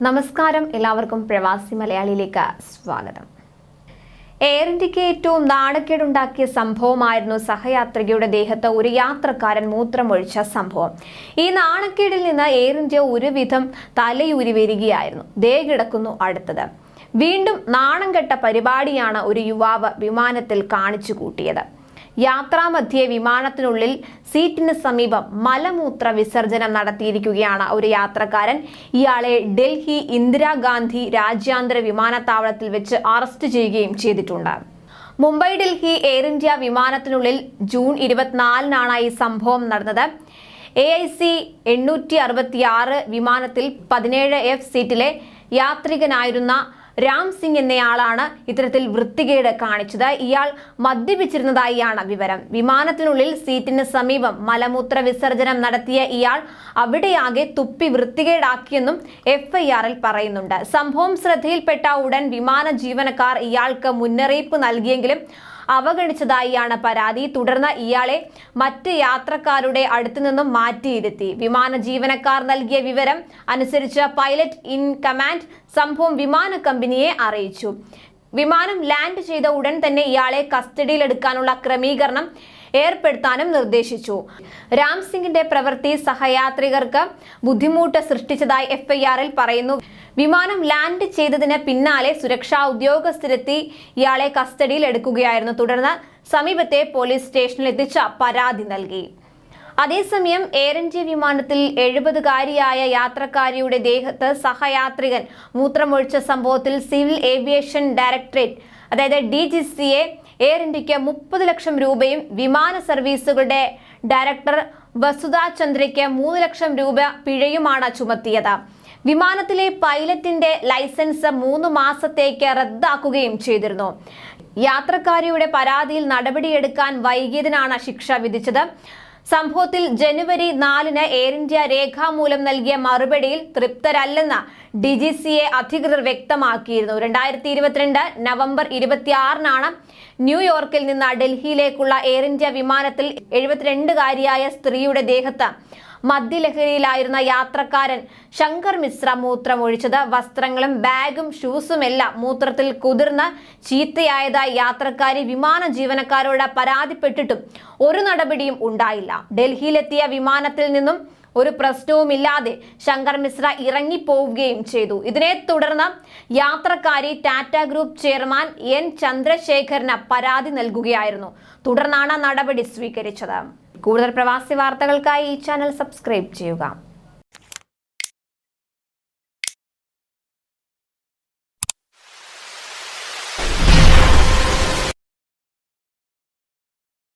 നമസ്കാരം, എല്ലാവർക്കും പ്രവാസി മലയാളിയിലേക്ക് സ്വാഗതം. എയർ ഇന്ത്യക്ക് ഏറ്റവും നാണക്കേടുണ്ടാക്കിയ സംഭവമായിരുന്നു സഹയാത്രികയുടെ ദേഹത്ത് ഒരു യാത്രക്കാരൻ മൂത്രമൊഴിച്ച സംഭവം. ഈ നാണക്കേടിൽ നിന്ന് എയർ ഇന്ത്യ ഒരുവിധം തലയൂരി വരികയായിരുന്നു. ദേ കിടക്കുന്നു അടുത്തത്. വീണ്ടും നാണം കെട്ട പരിപാടിയാണ് ഒരു യുവാവ് വിമാനത്തിൽ കാണിച്ചു കൂട്ടിയത്. യാത്രാമധ്യേ വിമാനത്തിനുള്ളിൽ സീറ്റിന് സമീപം മലമൂത്ര വിസർജനം നടത്തിയിരിക്കുകയാണ് ഒരു യാത്രക്കാരൻ. ഇയാളെ ഡൽഹി ഇന്ദിരാഗാന്ധി രാജ്യാന്തര വിമാനത്താവളത്തിൽ വെച്ച് അറസ്റ്റ് ചെയ്യുകയും ചെയ്തിട്ടുണ്ട്. മുംബൈ ഡൽഹി എയർ ഇന്ത്യ വിമാനത്തിനുള്ളിൽ ജൂൺ 24-നാണ് ഈ സംഭവം നടന്നത്. AIC 866 വിമാനത്തിൽ 17F സീറ്റിലെ യാത്രികനായിരുന്ന രാം സിംഗ് എന്നയാളാണ് ഇത്തരത്തിൽ വൃത്തികേട് കാണിച്ചത്. ഇയാൾ മദ്യപിച്ചിരുന്നതായാണ് വിവരം. വിമാനത്തിനുള്ളിൽ സീറ്റിന് സമീപം മലമൂത്ര വിസർജനം നടത്തിയ ഇയാൾ അവിടെയാകെ തുപ്പി വൃത്തികേടാക്കിയെന്നും FIR-ൽ പറയുന്നുണ്ട്. സംഭവം ശ്രദ്ധയിൽപ്പെട്ട ഉടൻ വിമാന ജീവനക്കാർ ഇയാൾക്ക് മുന്നറിയിപ്പ് നൽകിയെങ്കിലും അവഗണിച്ചതായാണ് പരാതി. തുടർന്ന് ഇയാളെ മറ്റ് യാത്രക്കാരുടെ അടുത്തു നിന്നും മാറ്റിയിരുത്തി. വിമാന ജീവനക്കാർ നൽകിയ വിവരം അനുസരിച്ച് പൈലറ്റ് ഇൻ കമാൻഡ് സംഭവം വിമാന കമ്പനിയെ അറിയിച്ചു. വിമാനം ലാൻഡ് ചെയ്ത ഉടൻ തന്നെ ഇയാളെ കസ്റ്റഡിയിലെടുക്കാനുള്ള ക്രമീകരണം ഏർപ്പെടുത്താനും നിർദ്ദേശിച്ചു. രാം സിംഗിന്റെ പ്രവൃത്തി സഹയാത്രികർക്ക് ബുദ്ധിമുട്ട് സൃഷ്ടിച്ചതായി FIR-ൽ പറയുന്നു. വിമാനം ലാൻഡ് ചെയ്തതിന് പിന്നാലെ സുരക്ഷാ ഉദ്യോഗസ്ഥരെത്തി ഇയാളെ കസ്റ്റഡിയിൽ എടുക്കുകയായിരുന്നു. തുടർന്ന് സമീപത്തെ പോലീസ് സ്റ്റേഷനിൽ എത്തിച്ച പരാതി നൽകി. അതേസമയം എയർ ഇന്ത്യ വിമാനത്തിൽ 70-കാരിയായ യാത്രക്കാരിയുടെ ദേഹത്ത് സഹയാത്രികൻ മൂത്രമൊഴിച്ച സംഭവത്തിൽ സിവിൽ ഏവിയേഷൻ ഡയറക്ടറേറ്റ് അതായത് DGCA എയർ ഇന്ത്യക്ക് 30 ലക്ഷം രൂപയും വിമാന സർവീസുകളുടെ ഡയറക്ടർ വസുധ ചന്ദ്രയ്ക്ക് 3 ലക്ഷം രൂപ പിഴയുമാണ് ചുമത്തിയത്. വിമാനത്തിലെ പൈലറ്റിന്റെ ലൈസൻസ് 3 മാസത്തേക്ക് റദ്ദാക്കുകയും ചെയ്തിരുന്നു. യാത്രക്കാരിയുടെ പരാതിയിൽ നടപടിയെടുക്കാൻ വൈകിയതിനാണ് ശിക്ഷ വിധിച്ചത്. സംഭവത്തിൽ ജനുവരി 4-ന് എയർ ഇന്ത്യ രേഖാമൂലം നൽകിയ മറുപടിയിൽ തൃപ്തരല്ലെന്ന് DGCA അധികൃതർ വ്യക്തമാക്കിയിരുന്നു. 2022 നവംബർ 26-നാണ് ന്യൂയോർക്കിൽ നിന്ന് ഡൽഹിയിലേക്കുള്ള എയർ ഇന്ത്യ വിമാനത്തിൽ 72-കാരിയായ സ്ത്രീയുടെ ദേഹത്ത് മദ്യലഹരിയിലായിരുന്ന യാത്രക്കാരൻ ശങ്കർ മിശ്ര മൂത്രമൊഴിച്ചത്. വസ്ത്രങ്ങളും ബാഗും ഷൂസുമെല്ലാം മൂത്രത്തിൽ കുതിർന്ന് ചീത്തയായതായി യാത്രക്കാരി വിമാന ജീവനക്കാരോട് പരാതിപ്പെട്ടിട്ടും ഒരു നടപടിയും ഉണ്ടായില്ല. ഡൽഹിയിലെത്തിയ വിമാനത്തിൽ നിന്നും ഒരു പ്രശ്നവുമില്ലാതെ ശങ്കർ മിശ്ര ഇറങ്ങിപ്പോവുകയും ചെയ്തു. ഇതിനെ തുടർന്ന് യാത്രക്കാരി ടാറ്റ ഗ്രൂപ്പ് ചെയർമാൻ N ചന്ദ്രശേഖരന് പരാതി നൽകുകയായിരുന്നു. തുടർന്നാണ് നടപടി സ്വീകരിച്ചത്. കൂടുതൽ പ്രവാസി വാർത്തകൾക്കായി ഈ ചാനൽ സബ്സ്ക്രൈബ് ചെയ്യുക.